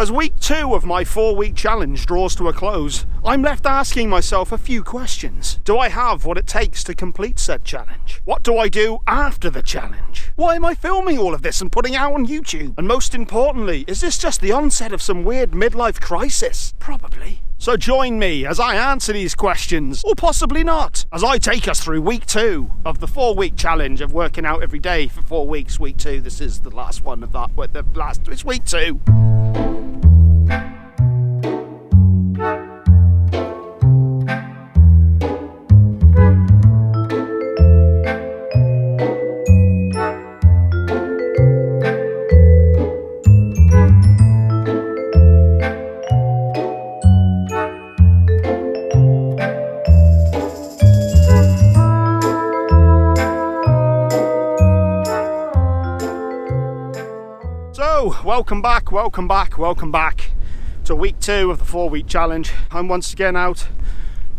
As week 2 of my 4-week challenge draws to a close, I'm left asking myself a few questions. Do I have what it takes to complete said challenge? What do I do after the challenge? Why am I filming all of this and putting it out on YouTube? And most importantly, is this just the onset of some weird midlife crisis? Probably. So join me as I answer these questions, or possibly not, as I take us through week 2 of the 4-week challenge of working out every day for 4 weeks. Week 2, this is the last one of that, it's week 2. Welcome back to week 2 of the 4-week challenge. I'm once again out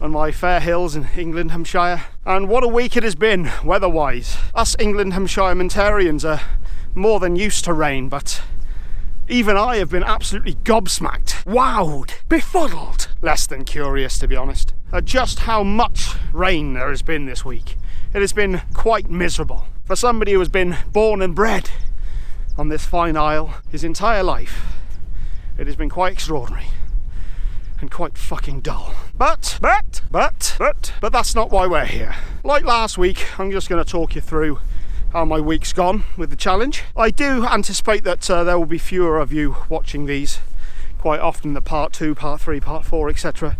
on my fair hills in England, Hampshire, and what a week it has been weather-wise. Us England, Hampshirementarians are more than used to rain, but even I have been absolutely gobsmacked, wowed, befuddled, less than curious to be honest, at just how much rain there has been this week. It has been quite miserable. For somebody who has been born and bred on this fine isle his entire life, it has been quite extraordinary and quite fucking dull. But that's not why we're here. Like last week, I'm just going to talk you through how my week's gone with the challenge. I do anticipate that there will be fewer of you watching these. Quite often the part 2, part 3, part 4, etc.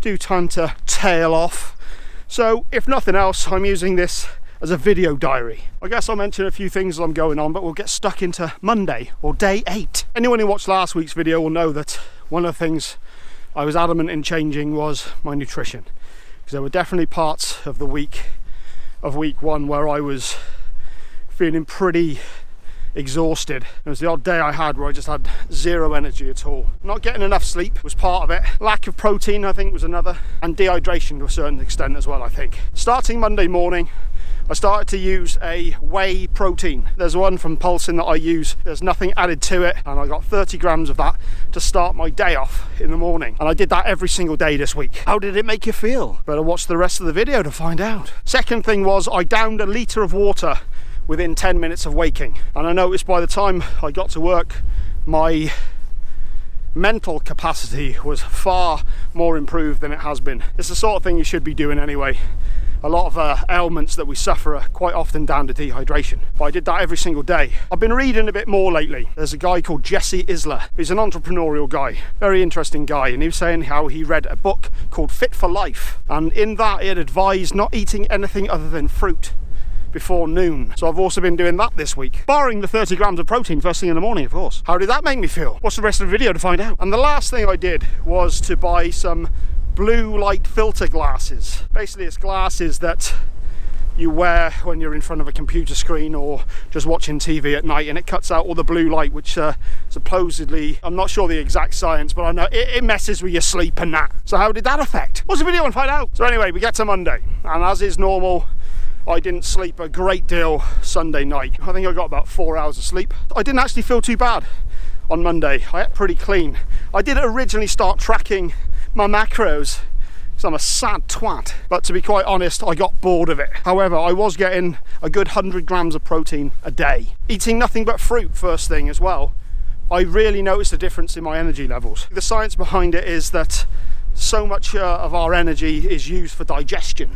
do tend to tail off. So if nothing else, I'm using this as a video diary. I guess I'll mention a few things as I'm going on, but we'll get stuck into Monday, or day 8. Anyone who watched last week's video will know that one of the things I was adamant in changing was my nutrition, because there were definitely parts of the week of week 1 where I was feeling pretty exhausted. It was the odd day I had where I just had zero energy at all. Not getting enough sleep was part of it. Lack of protein, I think, was another, and dehydration to a certain extent as well, I think. Starting Monday morning, I started to use a whey protein. There's one from Pulsing that I use. There's nothing added to it, and I got 30 grams of that to start my day off in the morning. And I did that every single day this week. How did it make you feel? Better watch the rest of the video to find out. Second thing was I downed a litre of water within 10 minutes of waking. And I noticed by the time I got to work, my mental capacity was far more improved than it has been. It's the sort of thing you should be doing anyway. A lot of ailments that we suffer are quite often down to dehydration. But I did that every single day. I've been reading a bit more lately. There's a guy called Jesse Isler. He's an entrepreneurial guy, very interesting guy, and he was saying how he read a book called Fit for Life, and in that it advised not eating anything other than fruit before noon. So I've also been doing that this week, barring the 30 grams of protein first thing in the morning, of course. How did that make me feel? Watch the rest of the video to find out. And the last thing I did was to buy some blue light filter glasses. Basically it's glasses that you wear when you're in front of a computer screen or just watching TV at night, and it cuts out all the blue light, which supposedly, I'm not sure the exact science, but I know it messes with your sleep and that. So how did that affect? Watch the video and find out. So anyway, we get to Monday, and as is normal, I didn't sleep a great deal Sunday night. I think I got about 4 hours of sleep. I didn't actually feel too bad on Monday. I ate pretty clean. I did originally start tracking my macros because I'm a sad twat, but to be quite honest, I got bored of it. However, I was getting a good 100 grams of protein a day. Eating nothing but fruit first thing as well, I really noticed a difference in my energy levels. The science behind it is that so much of our energy is used for digestion.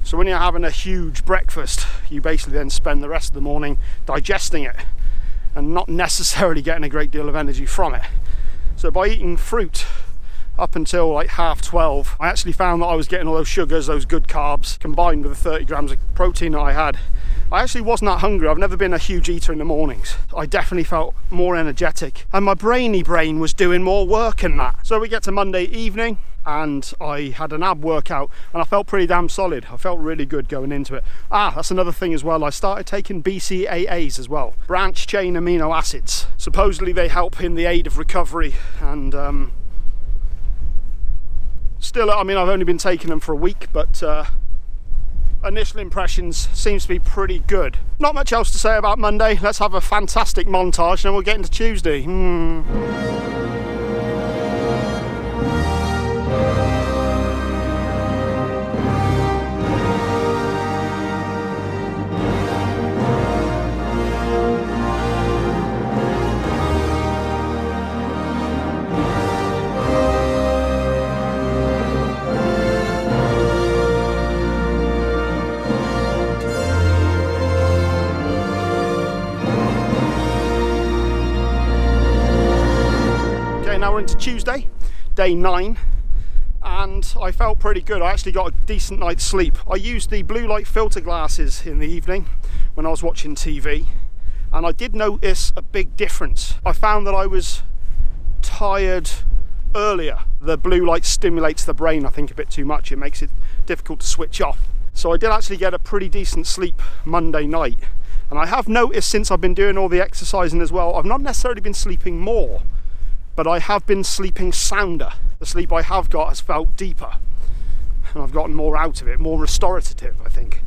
So when you're having a huge breakfast, you basically then spend the rest of the morning digesting it and not necessarily getting a great deal of energy from it. So by eating fruit up until like 12:30, I actually found that I was getting all those sugars, those good carbs, combined with the 30 grams of protein that I had. I actually wasn't that hungry. I've never been a huge eater in the mornings. I definitely felt more energetic, and my brainy brain was doing more work in that. So we get to Monday evening, and I had an ab workout, and I felt pretty damn solid. I felt really good going into it. That's another thing as well. I started taking BCAAs as well, branch chain amino acids. Supposedly they help in the aid of recovery, and still, I mean, I've only been taking them for a week, but initial impressions seems to be pretty good. Not much else to say about Monday. Let's have a fantastic montage and then we'll get into Tuesday. now we're into Tuesday, day 9, and I felt pretty good. I actually got a decent night's sleep. I used the blue light filter glasses in the evening when I was watching TV, and I did notice a big difference. I found that I was tired earlier. The blue light stimulates the brain, I think, a bit too much. It makes it difficult to switch off. So I did actually get a pretty decent sleep Monday night. And I have noticed since I've been doing all the exercising as well, I've not necessarily been sleeping more, but I have been sleeping sounder. The sleep I have got has felt deeper, and I've gotten more out of it, more restorative, I think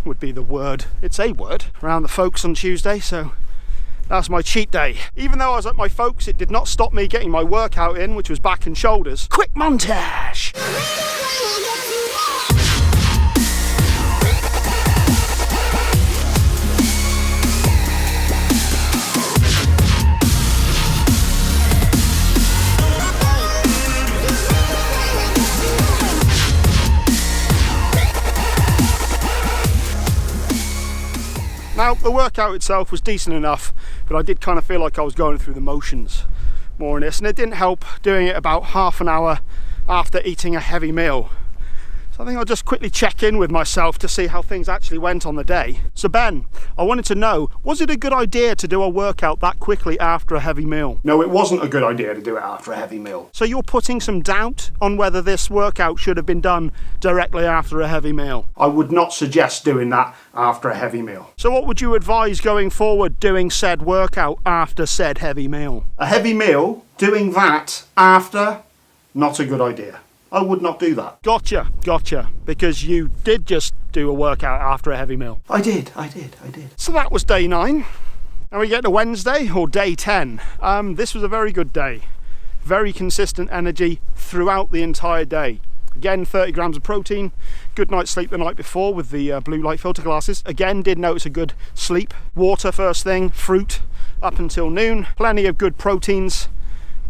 would be the word. It's a word around the folks on Tuesday, so that's my cheat day. Even though I was at my folks, it did not stop me getting my workout in, which was back and shoulders. Quick montage! Now, the workout itself was decent enough, but I did kind of feel like I was going through the motions more in this, and it didn't help doing it about half an hour after eating a heavy meal. So I think I'll just quickly check in with myself to see how things actually went on the day. So Ben, I wanted to know, was it a good idea to do a workout that quickly after a heavy meal? No, it wasn't a good idea to do it after a heavy meal. So you're putting some doubt on whether this workout should have been done directly after a heavy meal? I would not suggest doing that after a heavy meal. So what would you advise going forward doing said workout after said heavy meal? A heavy meal, doing that after, not a good idea. I would not do that. Gotcha, because you did just do a workout after a heavy meal. I did. So that was day 9. Now we get to Wednesday, or day 10. This was a very good day. Very consistent energy throughout the entire day. Again, 30 grams of protein, good night's sleep the night before with the blue light filter glasses. Again, did notice a good sleep. Water first thing, fruit up until noon. Plenty of good proteins.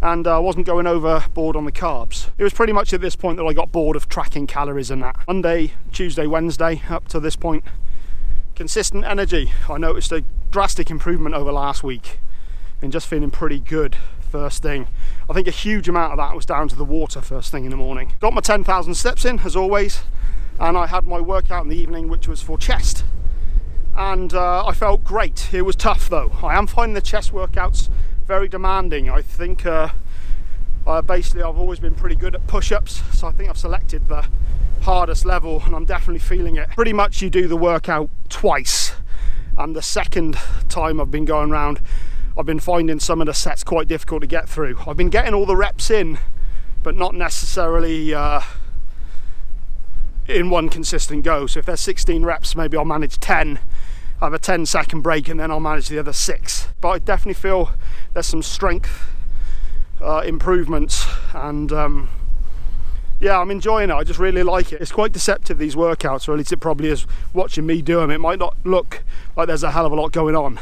And I wasn't going overboard on the carbs. It was pretty much at this point that I got bored of tracking calories and that. Monday, Tuesday, Wednesday, up to this point, consistent energy. I noticed a drastic improvement over last week and just feeling pretty good first thing. I think a huge amount of that was down to the water first thing in the morning. Got my 10,000 steps in, as always, and I had my workout in the evening, which was for chest. And I felt great. It was tough though. I am finding the chest workouts very demanding. I think basically I've always been pretty good at push-ups, so I think I've selected the hardest level and I'm definitely feeling it. Pretty much you do the workout twice, and the second time I've been going around, I've been finding some of the sets quite difficult to get through. I've been getting all the reps in, but not necessarily in one consistent go. So if there's 16 reps, maybe I'll manage 10, have a 10-second break, and then I'll manage the other 6. But I definitely feel there's some strength improvements, and yeah, I'm enjoying it. I just really like it. It's quite deceptive, these workouts, or at least it probably is watching me do them. It might not look like there's a hell of a lot going on,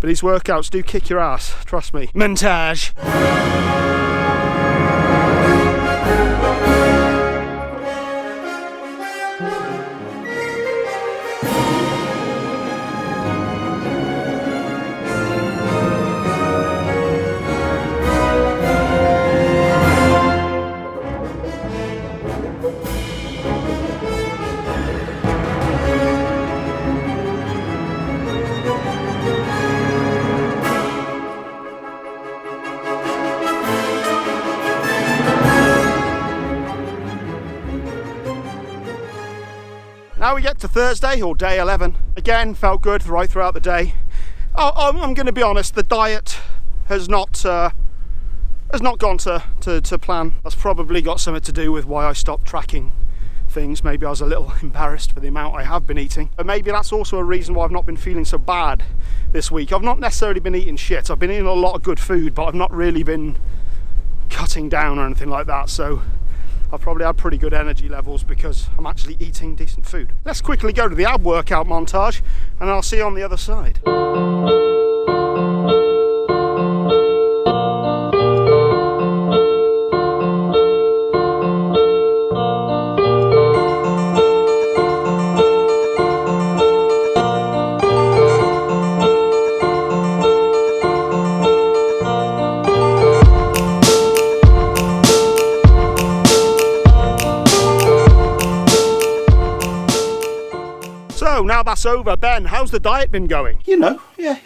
but these workouts do kick your ass, trust me. Montage. Now we get to Thursday, or day 11. Again, felt good right throughout the day. I'm going to be honest, the diet has not gone to plan. That's probably got something to do with why I stopped tracking things. Maybe I was a little embarrassed for the amount I have been eating. But maybe that's also a reason why I've not been feeling so bad this week. I've not necessarily been eating shit. I've been eating a lot of good food, but I've not really been cutting down or anything like that. So I've probably had pretty good energy levels because I'm actually eating decent food. Let's quickly go to the ab workout montage and I'll see you on the other side. that's over. Ben, how's the diet been going? You know, yeah.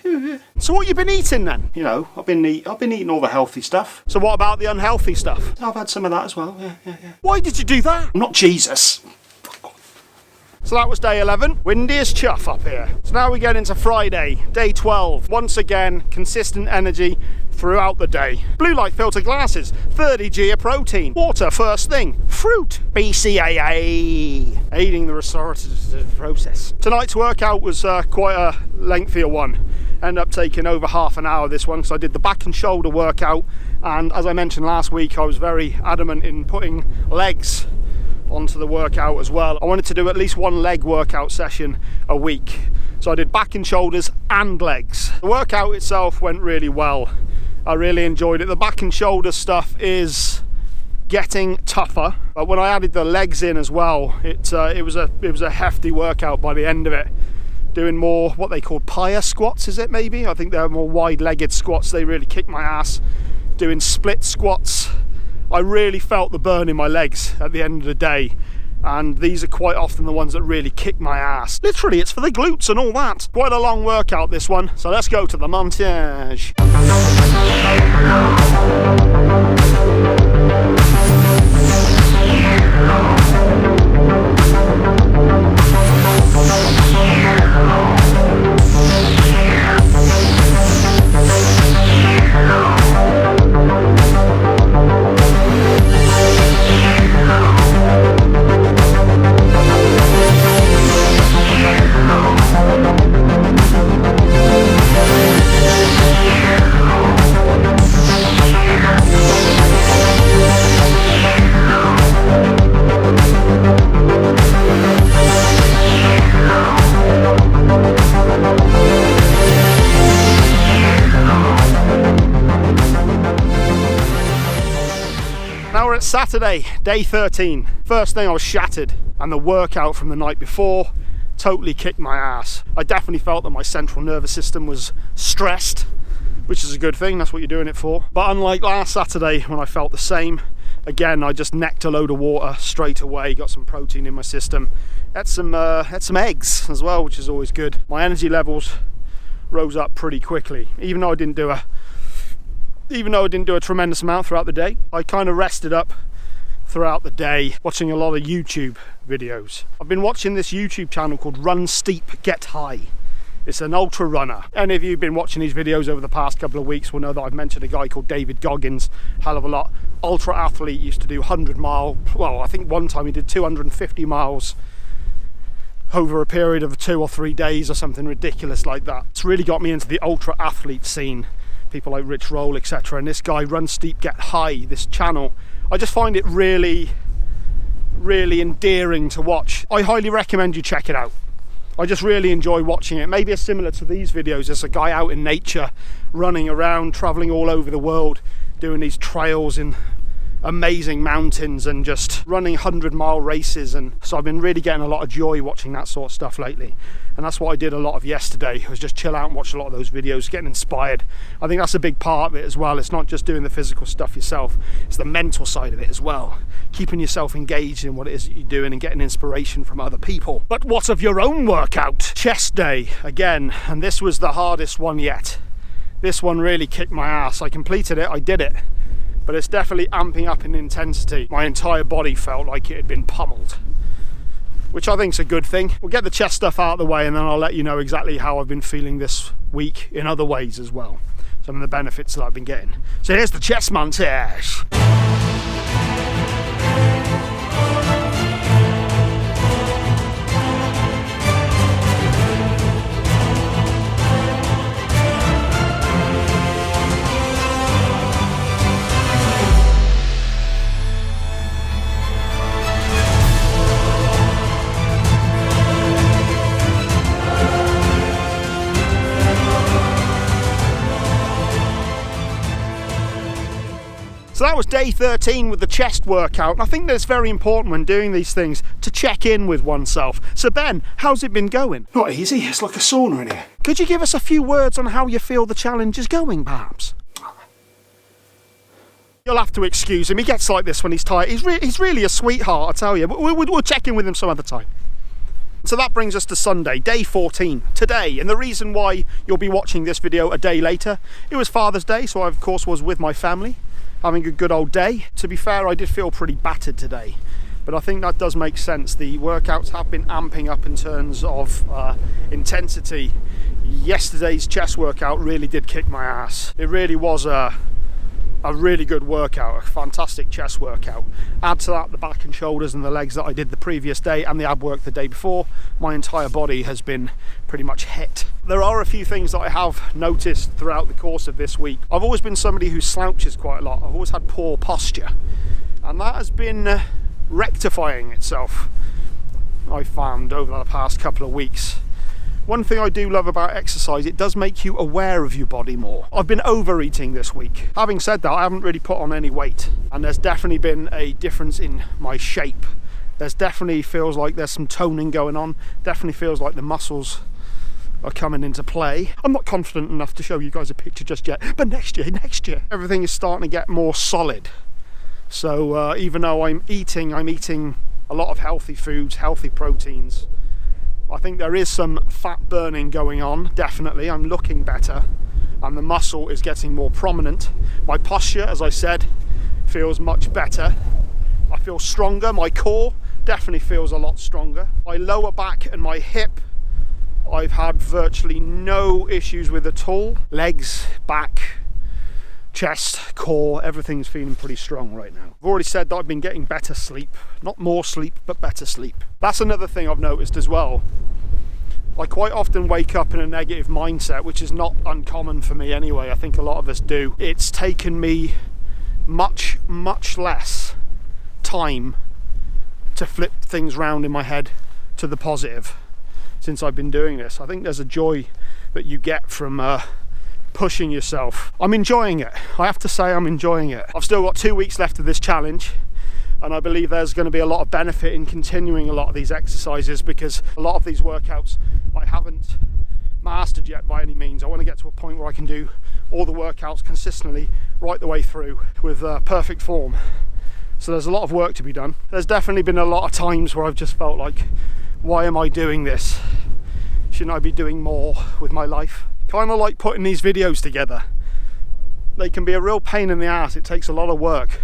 So what you been eating then? You know, I've been eating all the healthy stuff. So what about the unhealthy stuff? I've had some of that as well, yeah. Why did you do that? I'm not Jesus. So that was day 11. Windy as chuff up here. So now we get into Friday, day 12. Once again, consistent energy throughout the day. Blue light filter glasses, 30g of protein. Water first thing. Fruit, BCAA, aiding the restorative process. Tonight's workout was quite a lengthier one. Ended up taking over half an hour this one because I did the back and shoulder workout, and as I mentioned last week, I was very adamant in putting legs onto the workout as well. I wanted to do at least one leg workout session a week. So I did back and shoulders and legs. The workout itself went really well. I really enjoyed it. The back and shoulder stuff is getting tougher, but when I added the legs in as well, it was a hefty workout by the end of it. Doing more what they call pyre squats, is it maybe? I think they're more wide-legged squats. They really kicked my ass. Doing split squats. I really felt the burn in my legs at the end of the day, and these are quite often the ones that really kick my ass. Literally, it's for the glutes and all that. Quite a long workout this one, so let's go to the montage. Now we're at Saturday, day 13. First thing, I was shattered, and the workout from the night before totally kicked my ass. I definitely felt that my central nervous system was stressed, which is a good thing, that's what you're doing it for. But unlike last Saturday when I felt the same, again, I just necked a load of water straight away, got some protein in my system, had some eggs as well, which is always good. My energy levels rose up pretty quickly, even though I didn't do a tremendous amount throughout the day. I kind of rested up throughout the day, watching a lot of YouTube videos. I've been watching this YouTube channel called Run Steep, Get High. It's an ultra runner. Any of you who've been watching these videos over the past couple of weeks will know that I've mentioned a guy called David Goggins hell of a lot. Ultra athlete, used to do 100 mile, well, I think one time he did 250 miles over a period of 2 or 3 days or something ridiculous like that. It's really got me into the ultra athlete scene. People like Rich Roll, etc. And this guy, Run Steep, Get High, this channel, I just find it really endearing to watch. I highly recommend you check it out. I just really enjoy watching it. Maybe it's similar to these videos. There's a guy out in nature, running around, traveling all over the world, doing these trails in amazing mountains and just running 100-mile races. And so I've been really getting a lot of joy watching that sort of stuff lately. And that's what I did a lot of yesterday. I was just chill out and watch a lot of those videos, getting inspired. I think that's a big part of it as well. It's not just doing the physical stuff yourself, it's the mental side of it as well. Keeping yourself engaged in what it is that you're doing and getting inspiration from other people. But what of your own workout? Chest day again, and this was the hardest one yet. This one really kicked my ass. I completed it, I did it, but it's definitely amping up in intensity. My entire body felt like it had been pummeled, which I think is a good thing. We'll get the chest stuff out of the way and then I'll let you know exactly how I've been feeling this week in other ways as well. Some of the benefits that I've been getting. So here's the chest montage. So that was day 13 with the chest workout. And I think that it's very important when doing these things to check in with oneself. So Ben, how's it been going? Not easy, it's like a sauna in here. Could you give us a few words on how you feel the challenge is going, perhaps? You'll have to excuse him, he gets like this when he's tired. He's really a sweetheart, I tell you. We'll check in with him some other time. So that brings us to Sunday, day 14, today. And the reason why you'll be watching this video a day later, it was Father's Day, so I of course was with my family, having a good old day. To be fair, I did feel pretty battered today, but I think that does make sense. The workouts have been amping up in terms of intensity. Yesterday's chest workout really did kick my ass. It really was a really good workout, a fantastic chest workout. Add to that the back and shoulders and the legs that I did the previous day and the ab work the day before, my entire body has been pretty much hit. There are a few things that I have noticed throughout the course of this week. I've always been somebody who slouches quite a lot. I've always had poor posture, and that has been rectifying itself, I found, over the past couple of weeks. One thing I do love about exercise, it does make you aware of your body more. I've been overeating this week. Having said that, I haven't really put on any weight, and there's definitely been a difference in my shape. There's definitely feels like there's some toning going on. Definitely feels like the muscles are coming into play. I'm not confident enough to show you guys a picture just yet, but next year, everything is starting to get more solid. So even though I'm eating a lot of healthy foods, healthy proteins, I think there is some fat burning going on, definitely. I'm looking better and the muscle is getting more prominent. My posture, as I said, feels much better. I feel stronger. My core definitely feels a lot stronger. My lower back and my hip, I've had virtually no issues with at all. Legs, back, chest, core, everything's feeling pretty strong right now. I've already said that I've been getting better sleep. Not more sleep, but better sleep. That's another thing I've noticed as well. I quite often wake up in a negative mindset, which is not uncommon for me anyway. I think a lot of us do. It's taken me much less time to flip things round in my head to the positive since I've been doing this. I think there's a joy that you get from pushing yourself. I'm enjoying it. I have to say I'm enjoying it. I've still got 2 weeks left of this challenge, and I believe there's going to be a lot of benefit in continuing a lot of these exercises, because a lot of these workouts I haven't mastered yet by any means. I want to get to a point where I can do all the workouts consistently right the way through with perfect form. So there's a lot of work to be done. There's definitely been a lot of times where I've just felt like, why am I doing this? Shouldn't I be doing more with my life? Kind of like putting these videos together. They can be a real pain in the ass. It takes a lot of work,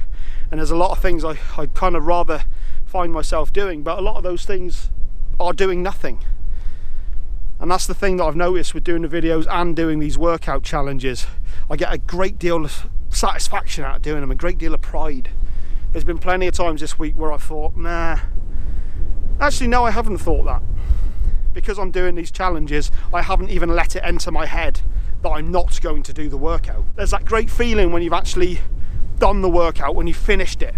and there's a lot of things I kind of rather find myself doing, but a lot of those things are doing nothing. And that's the thing that I've noticed with doing the videos and doing these workout challenges. I get a great deal of satisfaction out of doing them, a great deal of pride. There's been plenty of times this week where I thought, nah, actually no, I haven't thought that. Because I'm doing these challenges, I haven't even let it enter my head that I'm not going to do the workout. There's that great feeling when you've actually done the workout, when you finished it.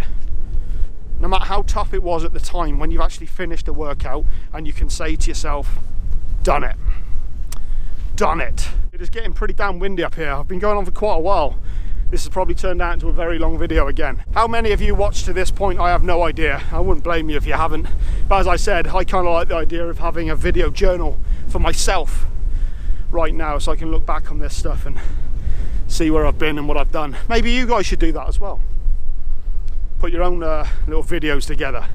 No matter how tough it was at the time, when you've actually finished a workout and you can say to yourself, done it. Done it. It is getting pretty damn windy up here. I've been going on for quite a while. This has probably turned out into a very long video again. How many of you watched to this point, I have no idea. I wouldn't blame you if you haven't. But as I said, I kind of like the idea of having a video journal for myself right now, so I can look back on this stuff and see where I've been and what I've done. Maybe you guys should do that as well. Put your own little videos together.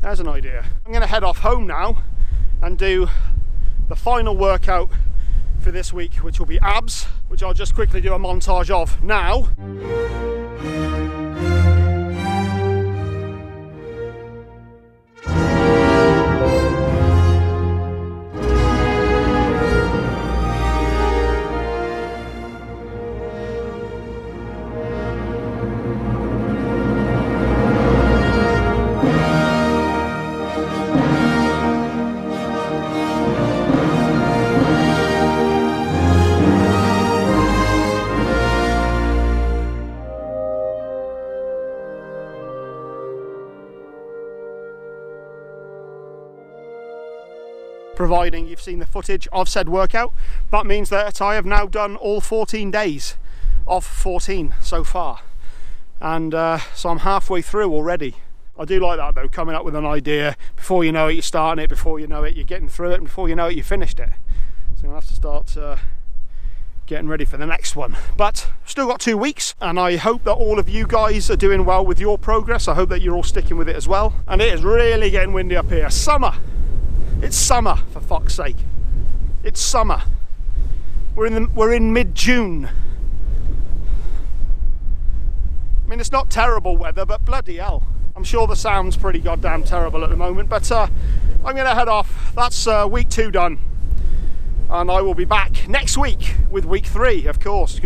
There's an idea. I'm going to head off home now and do the final workout for this week, which will be abs, which I'll just quickly do a montage of now. Providing you've seen the footage of said workout, that means that I have now done all 14 days of 14 so far, and so I'm halfway through already. I do like that though, coming up with an idea, before you know it you're starting it, before you know it you're getting through it, and before you know it you finished it. So I'm gonna have to start getting ready for the next one. But still got 2 weeks, and I hope that all of you guys are doing well with your progress. I hope that you're all sticking with it as well. And it is really getting windy up here. Summer It's summer, for fuck's sake. It's summer. We're in mid-June. I mean, it's not terrible weather, but bloody hell. I'm sure the sound's pretty goddamn terrible at the moment, but I'm going to head off. That's week 2 done. And I will be back next week with week 3, of course.